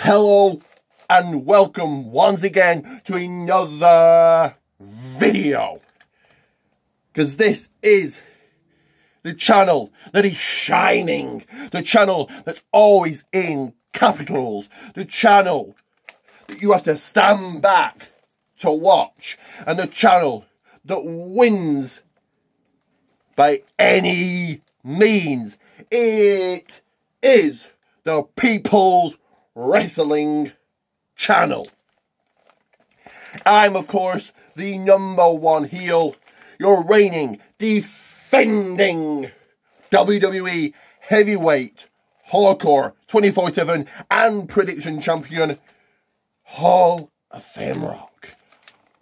Hello and welcome once again to another video. Because this is the channel that is shining. The channel that's always in capitals. The channel that you have to stand back to watch. And the channel that wins by any means. It is the People's Wrestling Channel. I'm, of course, the #1 heel, your reigning, defending WWE Heavyweight, Hardcore, 24/7 and Prediction Champion, Hall of Fame Rock.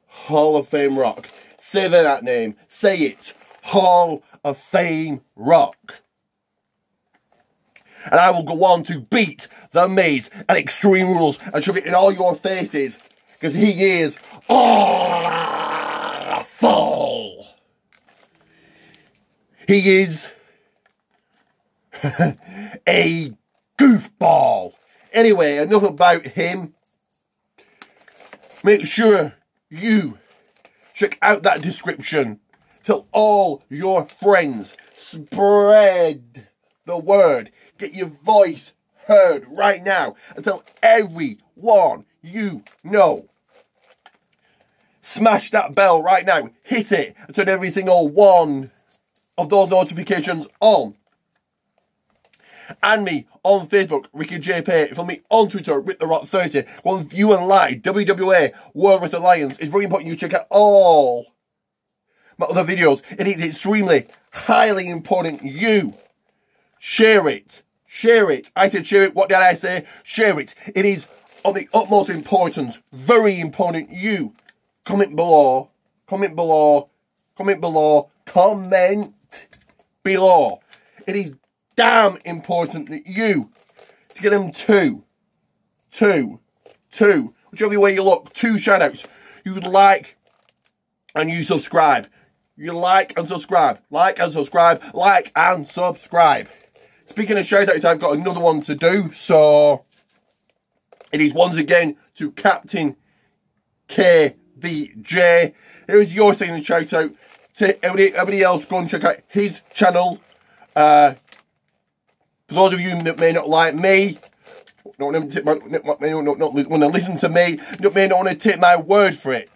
Hall of Fame Rock. Say that name. Say it. Hall of Fame Rock. And I will go on to beat The Miz and Extreme Rules and shove it in all your faces. Because he is awful. He is a goofball. Anyway, enough about him. Make sure you check out that description. Tell all your friends. Spread the word. Get your voice heard right now and tell everyone you know. Smash that bell right now. Hit it and turn every single one of those notifications on. And me on Facebook, Ricky JP. Follow me on Twitter, RickTheRock30. Go on View and Like, WWA World Wrestling Alliance. It's very important you check out all my other videos. It is extremely, highly important you share it. Share it. I said share it. What did I say? Share it. It is of the utmost importance. Very important. You comment below. Comment below. Comment below. Comment below. It is damn important that you to get them two. Whichever way you look. 2 shoutouts. You like and you subscribe. You like and subscribe. Like and subscribe. Like and subscribe. Speaking of shoutouts, I've got another one to do, so it is once again to Captain KVJ. Here is your second shoutout to everybody else. Go and check out his channel. For those of you that may not like me, don't want to listen to me, may not want to take my word for it,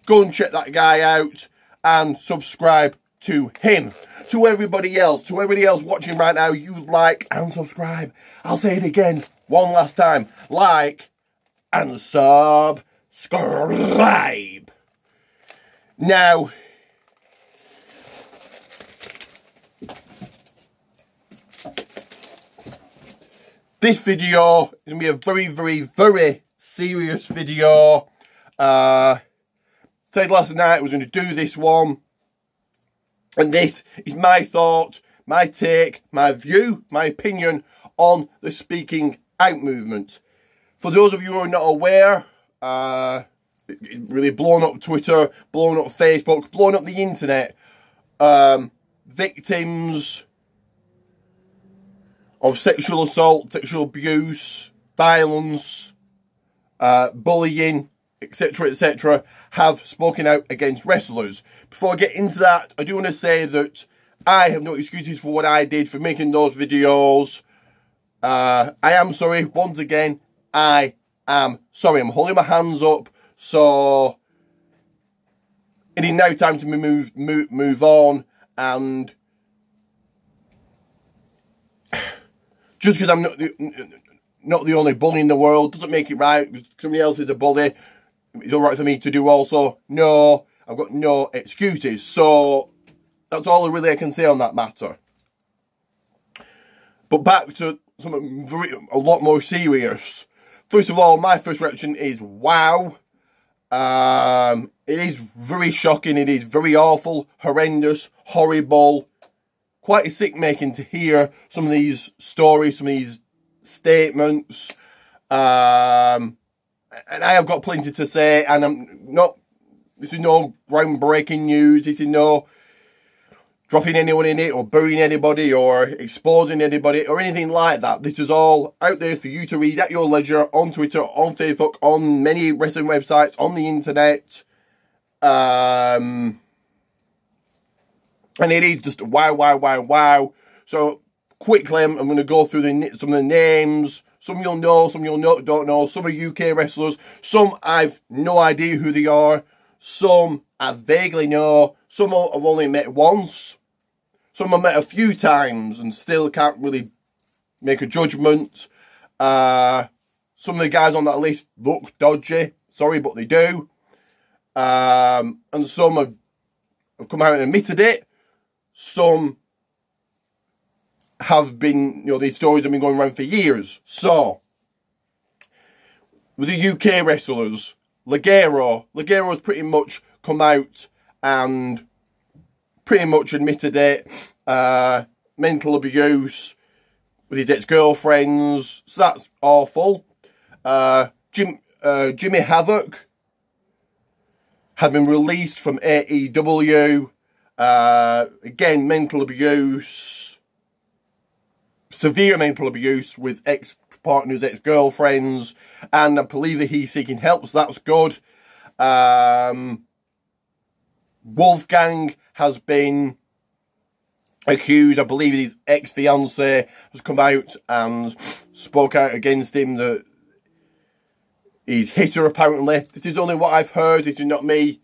go and check that guy out and subscribe to him. To everybody else watching right now, you like and subscribe. I'll say it again, one last time. Like and subscribe. Now, this video is going to be a very, very, very serious video. Said last night I was going to do this one. And this is my thought, my take, my view, my opinion on the speaking out movement. For those of you who are not aware, it's really blown up Twitter, blown up Facebook, blown up the internet. Victims of sexual assault, sexual abuse, violence, bullying, etc., have spoken out against wrestlers. Before I get into that, I do want to say that I have no excuses for what I did for making those videos. I am sorry. Once again, I am sorry. I'm holding my hands up. So it is now time to move on. And just because I'm not the only bully in the world doesn't make it right. Because somebody else is a bully, it's all right for me to do also. No, I've got no excuses. So that's all really I can say on that matter. But back to something a lot more serious. First of all, my first reaction is wow. It is very shocking. It is very awful, horrendous, horrible. Quite sick making to hear some of these stories, some of these statements. And I have got plenty to say, and I'm not, this is no groundbreaking news, this is no dropping anyone in it or burying anybody or exposing anybody or anything like that. This is all out there for you to read at your leisure on Twitter, on Facebook, on many wrestling websites, on the internet. And it is just wow. So quickly, I'm going to go through some of the names. Some you'll know, some you'll don't know. Some are UK wrestlers. Some I've no idea who they are. Some I vaguely know. Some I've only met once. Some I've met a few times and still can't really make a judgment. Some of the guys on that list look dodgy. Sorry, but they do. And some have come out and admitted it. Some have been, you know, these stories have been going around for years. So, with the UK wrestlers, Ligero's pretty much come out and pretty much admitted it. Mental abuse with his ex-girlfriends, so that's awful. Jimmy Havoc had been released from AEW. Again, mental abuse, severe mental abuse with ex-partners, ex-girlfriends, and I believe that he's seeking help, so that's good. Wolfgang has been accused, I believe his ex-fiancée has come out and spoke out against him, that he's hit her apparently. This is only what I've heard, this is not me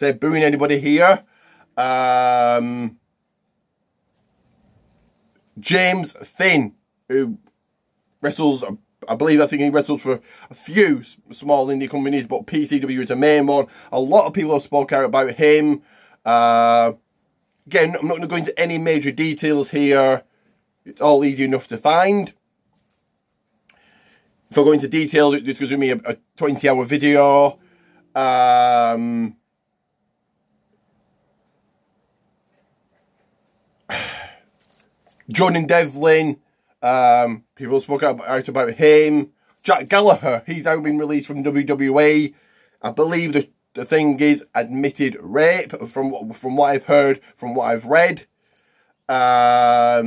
booing anybody here. James Finn, who wrestles, I think he wrestles for a few small indie companies, but PCW is the main one. A lot of people have spoken out about him. Again, I'm not going to go into any major details here. It's all easy enough to find. If I go into details, this is going to be a 20-hour video. Jordan Devlin, people spoke out about him. Jack Gallagher, he's now been released from WWE. I believe the thing is admitted rape, from what I've heard, from what I've read. A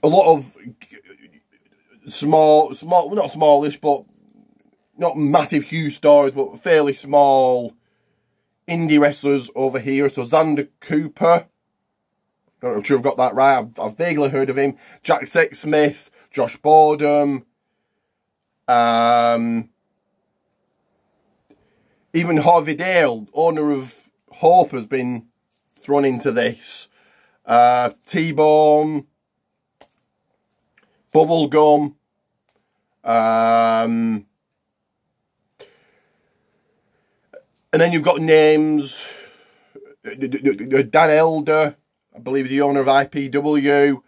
lot of small, not smallish, but not massive, huge stars, but fairly small indie wrestlers over here. So Xander Cooper, I don't know if I've got that right, I've vaguely heard of him. Jack Sexsmith, Josh Boredom, even Harvey Dale, owner of Hope, has been thrown into this. T-Bone, Bubblegum, and then you've got names, Dan Elder, I believe is the owner of IPW,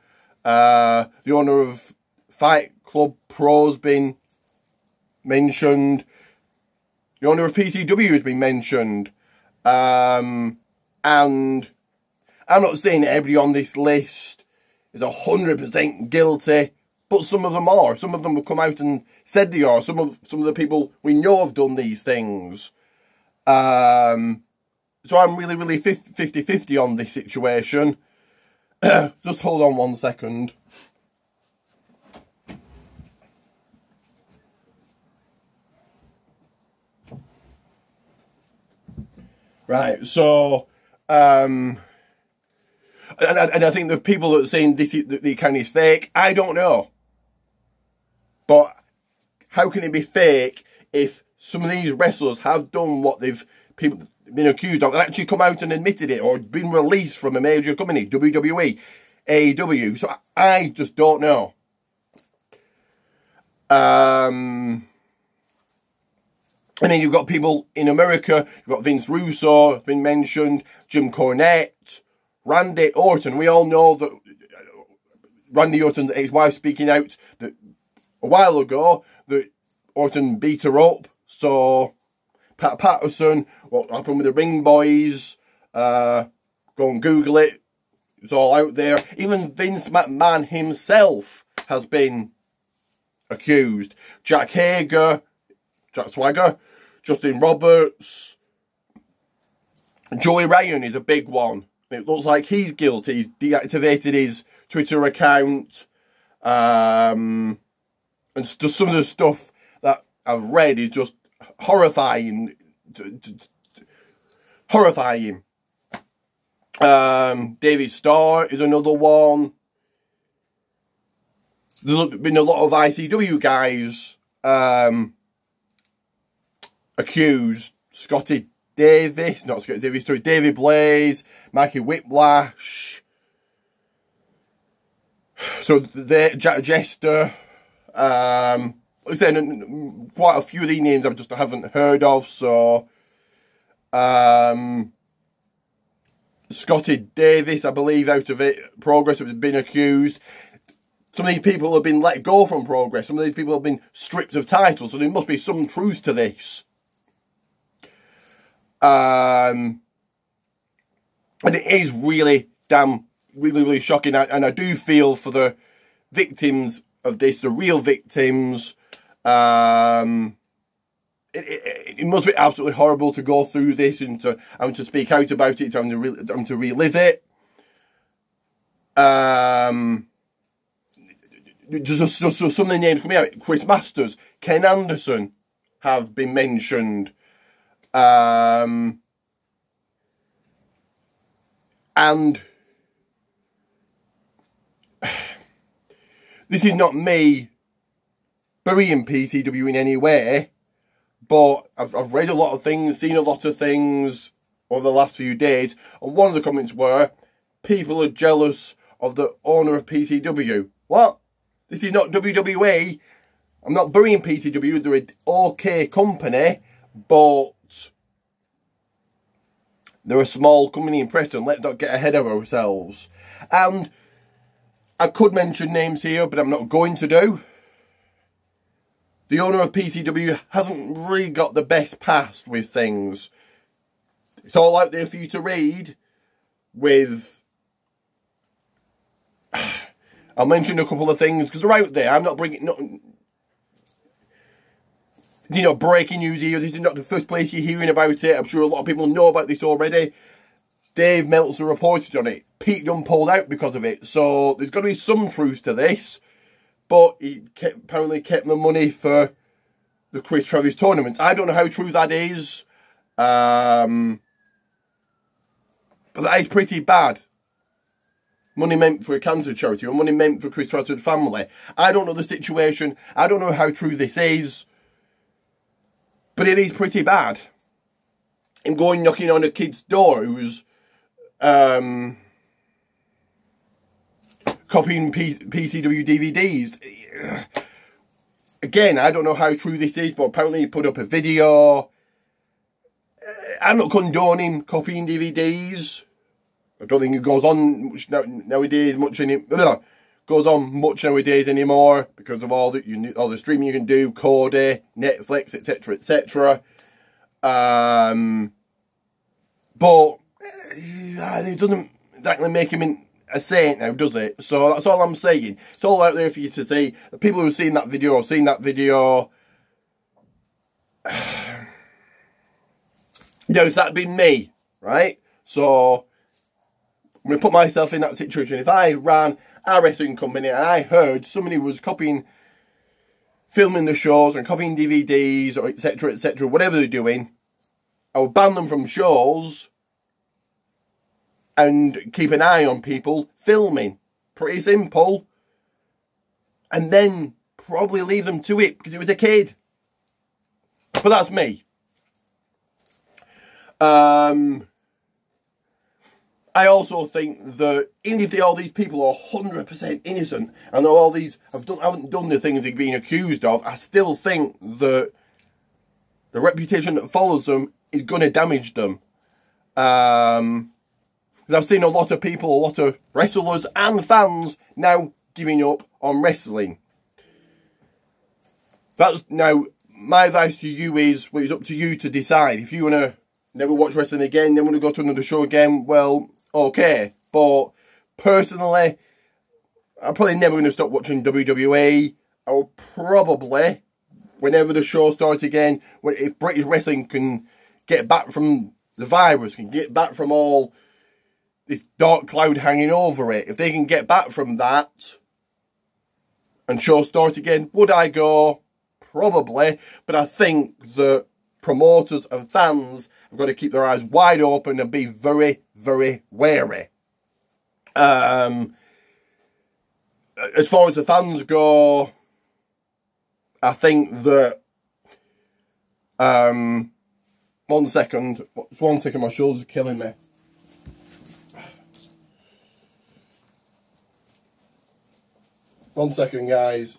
the owner of Fight Club Pro's been mentioned, the owner of PCW has been mentioned, and I'm not saying everybody on this list is 100% guilty, but some of them are. Some of them have come out and said they are. Some of the people we know have done these things. So I'm really 50-50 on this situation. Just hold on 1 second. Right, so and I think the people that are saying the account is fake, I don't know. But how can it be fake if some of these wrestlers have done what people been accused of and actually come out and admitted it, or been released from a major company, WWE, AEW? So I just don't know. And then you've got people in America. You've got Vince Russo, has been mentioned, Jim Cornette, Randy Orton. We all know that Randy Orton's ex-wife speaking out that a while ago that Orton beat her up. So Pat Patterson, what happened with the Ring Boys? Go and Google it. It's all out there. Even Vince McMahon himself has been accused. Jack Hager, Jack Swagger, Justin Roberts, Joey Ryan is a big one. It looks like he's guilty. He's deactivated his Twitter account. And just some of the stuff that I've read is just horrifying. Horrifying. David Starr is another one. There's been a lot of ICW guys accused. Scotty Davis, not Scotty Davis, sorry, David Blaze, Mikey Whiplash. So Jack Jester. Like I said, quite a few of these names I just haven't heard of. So Scotty Davis, I believe, out of it, Progress has been accused. Some of these people have been let go from Progress. Some of these people have been stripped of titles. So there must be some truth to this. And it is really really shocking. And I do feel for the victims of this, the real victims. It must be absolutely horrible to go through this and to having to speak out about it, having to relive it. Just some of the names coming out. Chris Masters, Ken Anderson have been mentioned. And this is not me burying PCW in any way, but I've read a lot of things, seen a lot of things over the last few days, and one of the comments were, people are jealous of the owner of PCW. What? This is not WWE. I'm not burying PCW. They're an okay company, but they're a small company in Preston. Let's not get ahead of ourselves. And I could mention names here, but I'm not going to do. The owner of PCW hasn't really got the best past with things. It's all out there for you to read with... I'll mention a couple of things because they're out there. I'm not bringing... This is not breaking news here. This is not the first place you're hearing about it. I'm sure a lot of people know about this already. Dave Meltzer reported on it. Pete Dunne pulled out because of it. So there's got to be some truth to this. But he apparently kept the money for the Chris Travis tournament. I don't know how true that is. But that is pretty bad. Money meant for a cancer charity or money meant for Chris Travis' family. I don't know the situation. I don't know how true this is. But it is pretty bad. Him going knocking on a kid's door who's copying PCW DVDs. Again, I don't know how true this is, but apparently he put up a video. I'm not condoning copying DVDs. I don't think it goes on much nowadays. Goes on much nowadays anymore because of all the streaming you can do, Kodi, Netflix, etc., etc. But it doesn't exactly make him a saint now, does it? So that's all I'm saying. It's all out there for you to see. The people who've seen that video have seen that video. If that'd been me, right? So I'm going to put myself in that situation. If I ran a wrestling company and I heard somebody was filming the shows and copying DVDs or etc., whatever they're doing, I would ban them from shows and keep an eye on people filming. Pretty simple. And then probably leave them to it because it was a kid. But that's me. I also think that even if all these people are 100% innocent and all these haven't done the things they're being accused of, I still think that the reputation that follows them is going to damage them. Because I've seen a lot of people, a lot of wrestlers and fans now giving up on wrestling. Now, my advice to you is, well, it's up to you to decide. If you want to never watch wrestling again, then want to go to another show again, well, okay. But personally, I'm probably never going to stop watching WWE. I will probably, whenever the show starts again, if British wrestling can get back from the virus, can get back from all this dark cloud hanging over it, if they can get back from that and show start again, would I go? Probably. But I think that promoters and fans have got to keep their eyes wide open and be very, very wary. As far as the fans go, I think that... one second, my shoulder's killing me. One second, guys.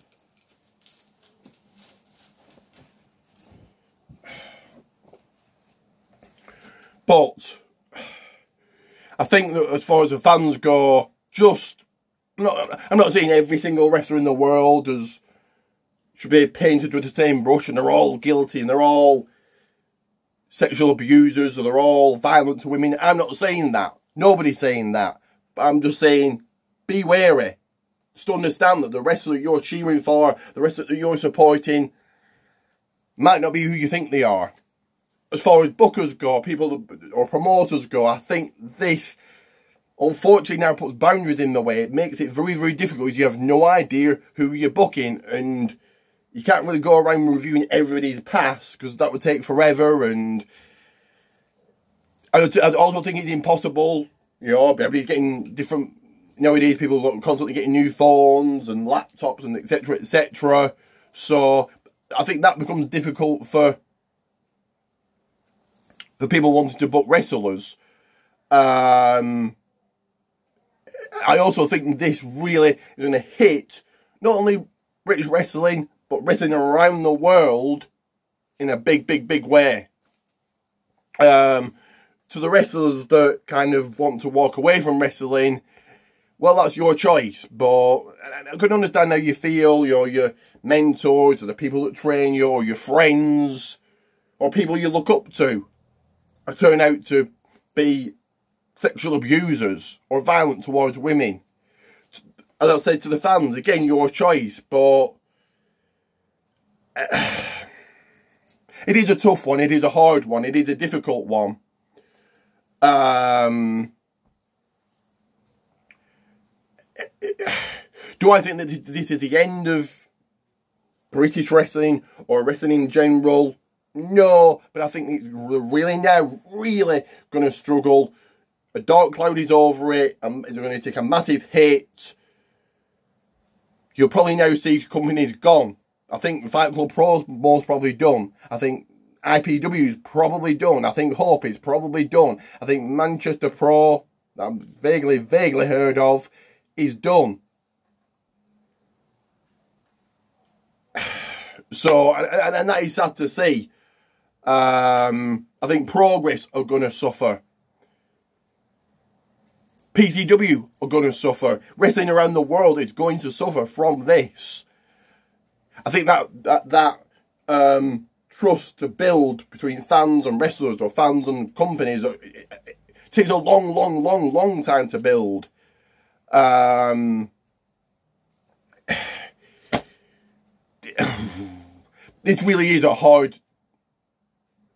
But I think that as far as the fans go, I'm not saying every single wrestler in the world should be painted with the same brush and they're all guilty and they're all sexual abusers or they're all violent to women. I'm not saying that. Nobody's saying that. But I'm just saying, be wary. Just understand that the wrestler you're cheering for, the wrestler that you're supporting, might not be who you think they are. As far as bookers go, people or promoters go, I think this, unfortunately, now puts boundaries in the way. It makes it very, very difficult because you have no idea who you're booking and you can't really go around reviewing everybody's past because that would take forever. And I also think it's impossible. You know, everybody's getting different... Nowadays, people are constantly getting new phones and laptops and etc, etc. So I think that becomes difficult for people wanting to book wrestlers. I also think this really is going to hit not only British wrestling, but wrestling around the world in a big, big, big way. To the wrestlers that kind of want to walk away from wrestling, well, that's your choice. But I can understand how you feel. Your mentors, or the people that train you, or your friends, or people you look up to, turn out to be sexual abusers or violent towards women. As I said to the fans, again, your choice, but it is a tough one, it is a hard one, it is a difficult one. Do I think that this is the end of British wrestling or wrestling in general? No, but I think it's really going to struggle. A dark cloud is over it, and it's going to take a massive hit. You'll probably now see companies gone. I think Fight Club Pro's most probably done. I think IPW is probably done. I think Hope is probably done. I think Manchester Pro, that I'm vaguely heard of, is done. So, and that is sad to see. I think Progress are going to suffer. PCW are going to suffer. Wrestling around the world is going to suffer from this. I think that trust to build between fans and wrestlers or fans and companies, it takes a long time to build. This really is a hard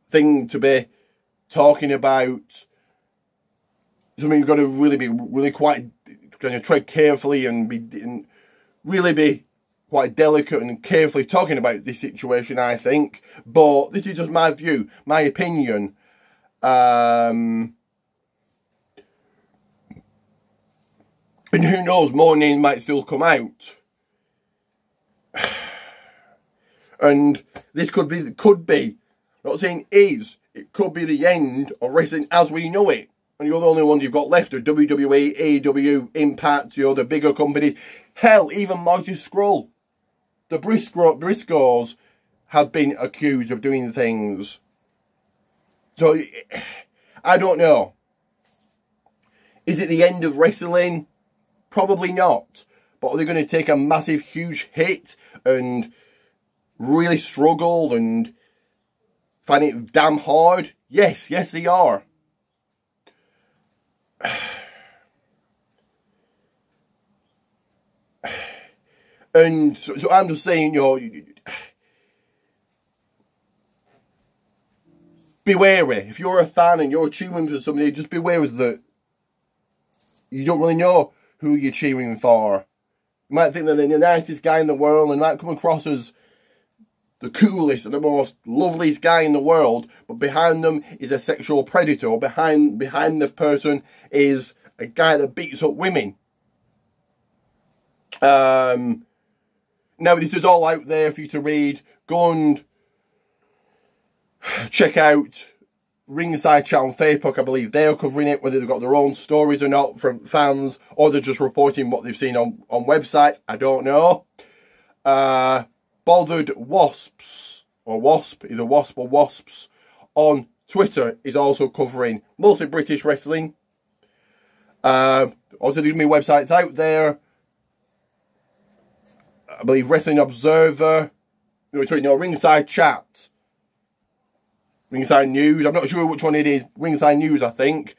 thing to be talking about. Something you've got to really quite kind of tread carefully and really be quite delicate and carefully talking about this situation, I think. But this is just my view, my opinion. And who knows, more names might still come out. And this could be, I'm not saying is, it could be the end of wrestling as we know it. And you're the only ones you've got left are WWE, AEW, Impact, the bigger companies. Hell, even Marty Scurll. The Briscoes have been accused of doing things. So, I don't know. Is it the end of wrestling? Probably not. But are they going to take a massive, huge hit and really struggle and find it damn hard? Yes, they are. And so I'm just saying, be wary. If you're a fan and you're cheering for somebody, just be wary that you don't really know who you're cheering for. You might think that they're the nicest guy in the world and might come across as the coolest and the most loveliest guy in the world, but behind them is a sexual predator, or behind the person is a guy that beats up women. Now, this is all out there for you to read. Go and check out Ringside Chat on Facebook. I believe they're covering it, whether they've got their own stories or not from fans, or they're just reporting what they've seen on websites. I don't know. Bothered Wasps, or Wasp, either Wasp or Wasps, on Twitter is also covering mostly British wrestling. Also, there's many websites out there. I believe Wrestling Observer, Ringside Chat, Ringside News, I'm not sure which one it is, Ringside News I think,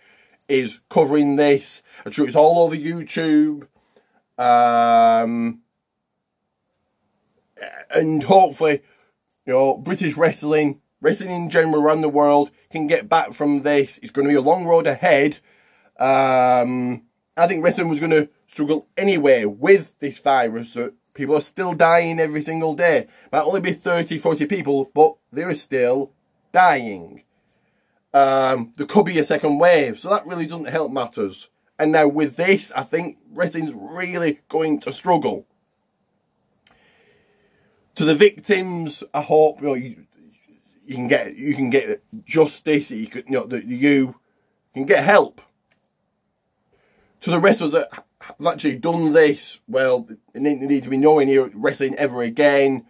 is covering this. I'm sure it's all over YouTube. And hopefully, British wrestling in general around the world can get back from this. It's going to be a long road ahead. I think wrestling was going to struggle anyway with this virus. So people are still dying every single day. Might only be 30, 40 people, but they're still dying. There could be a second wave, so that really doesn't help matters. And now with this, I think wrestling's really going to struggle. To the victims, I hope you can get justice. You can get help. To the wrestlers that have actually done this, well, they need to be nowhere near wrestling ever again,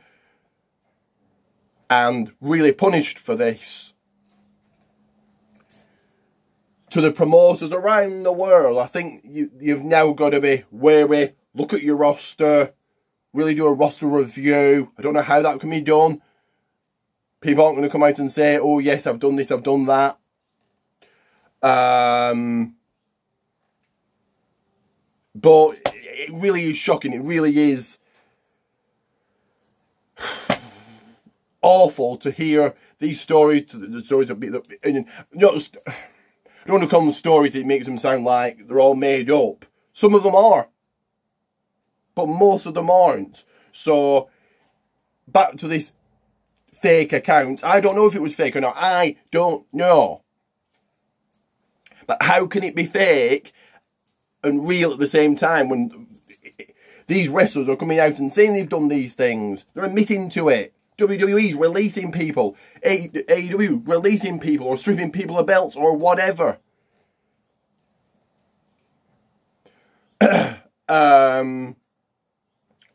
and really punished for this. To the promoters around the world, I think you've now got to be wary. Look at your roster. Really do a roster review. I don't know how that can be done. People aren't going to come out and say, oh yes, I've done this, I've done that. But it really is shocking. It really is awful to hear these stories, the stories of people. I don't want to call them stories, it makes them sound like they're all made up. Some of them are, but most of them aren't. So, back to this fake account. I don't know if it was fake or not. I don't know. But how can it be fake and real at the same time when these wrestlers are coming out and saying they've done these things? They're admitting to it. WWE's releasing people. AEW releasing people or stripping people of belts or whatever.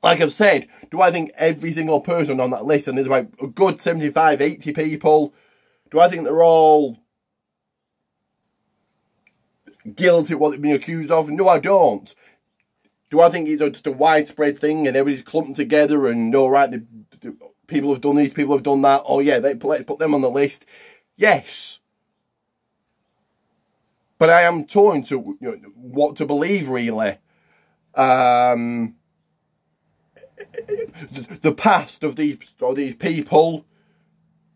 Like I've said, do I think every single person on that list, and there's about a good 75, 80 people, do I think they're all guilty of what they've been accused of? No, I don't. Do I think it's just a widespread thing and everybody's clumped together and, no, right, the people have done this, people have done that, oh yeah, let's put them on the list? Yes. But I am torn to what to believe, really. The past of these people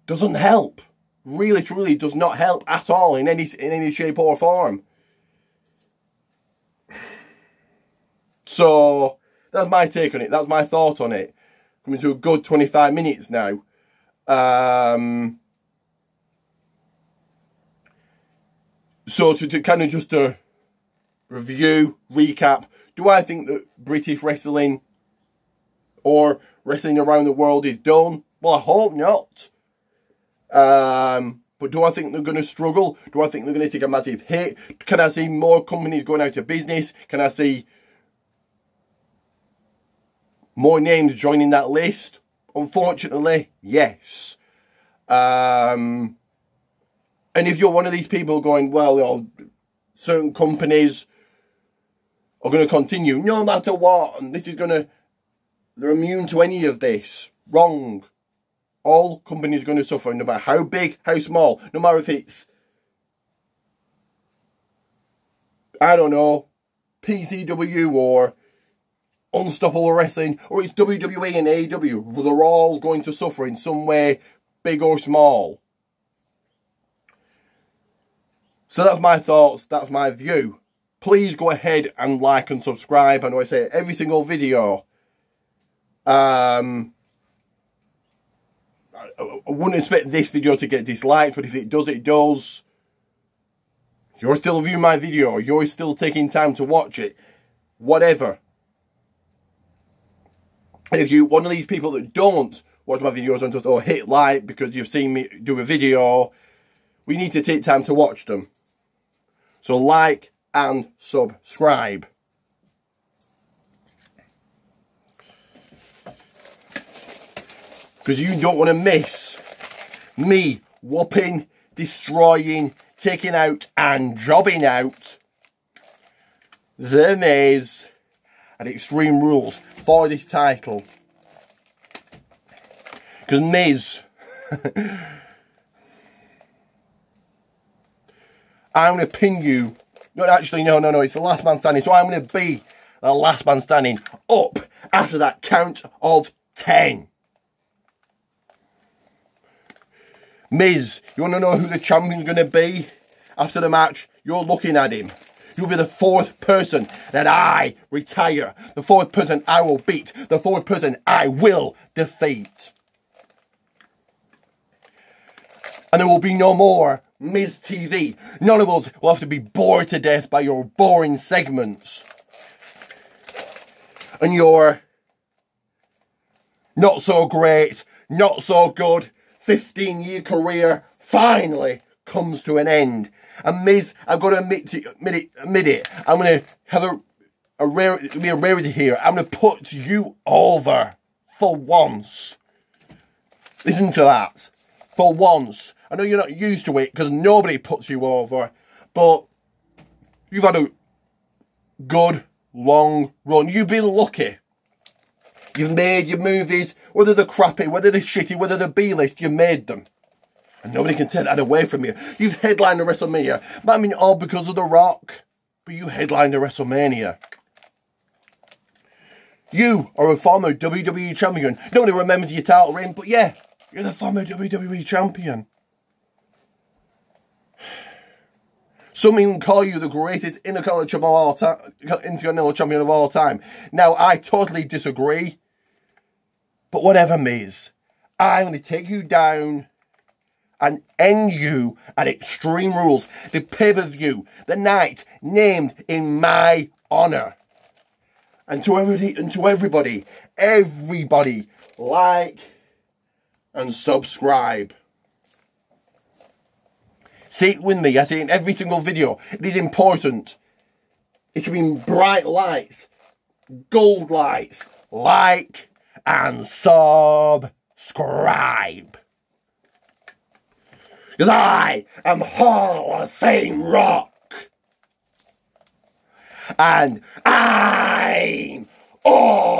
doesn't help. Really, truly does not help at all in any shape or form. So that's my take on it. That's my thought on it. Coming to a good 25 minutes now. So to kind of just a review, recap. Do I think that British wrestling or wrestling around the world is done? Well, I hope not. But do I think they're going to struggle? Do I think they're going to take a massive hit? Can I see more companies going out of business? Can I see more names joining that list? Unfortunately, yes. And if you're one of these people going, well, certain companies are going to continue no matter what, and this is going to, they're immune to any of this. Wrong. All companies are going to suffer, no matter how big, how small, no matter if it's, I don't know, PCW or Unstoppable Wrestling, or it's WWE and AEW. They're all going to suffer in some way, big or small. So that's my thoughts, that's my view. Please go ahead and like and subscribe. I know I say it every single video. I wouldn't expect this video to get disliked, but if it does, it does. You're still viewing my video. You're still taking time to watch it. Whatever. And if you're one of these people that don't watch my videos and just hit like because you've seen me do a video, we need to take time to watch them. So like and subscribe. Because you don't want to miss me whopping, destroying, taking out and jobbing out The Miz at Extreme Rules for this title. Because Miz, I'm going to pin you. No, actually, no, it's the last man standing. So I'm going to be the last man standing up after that count of 10. Miz, you want to know who the champion's going to be? After the match, you're looking at him. You'll be the 4th person that I retire. The 4th person I will beat. The 4th person I will defeat. And there will be no more Miz TV. None of us will have to be bored to death by your boring segments. And your not so great, not so good 15-year career finally comes to an end. And Miz, I've got to admit it. I'm going to have a rarity here. I'm going to put you over for once. Listen to that. For once. I know you're not used to it because nobody puts you over. But you've had a good, long run. You've been lucky. You've made your movies, whether they're crappy, whether they're shitty, whether they're B-list, you've made them. And nobody can take that away from you. You've headlined the WrestleMania. Might mean all because of The Rock, but you headlined the WrestleMania. You are a former WWE champion. Nobody remembers your title reign, but yeah, you're the former WWE champion. Some even call you the greatest Intercontinental champion of all time. Now, I totally disagree. But whatever, Miz. I'm going to take you down and end you at Extreme Rules, the pay-per-view, the night named in my honour. And to everybody, like and subscribe. See it with me, I see it in every single video. It is important. It should be in bright lights, gold lights, like and subscribe. Because I am Hall of Fame Rock. And I'm all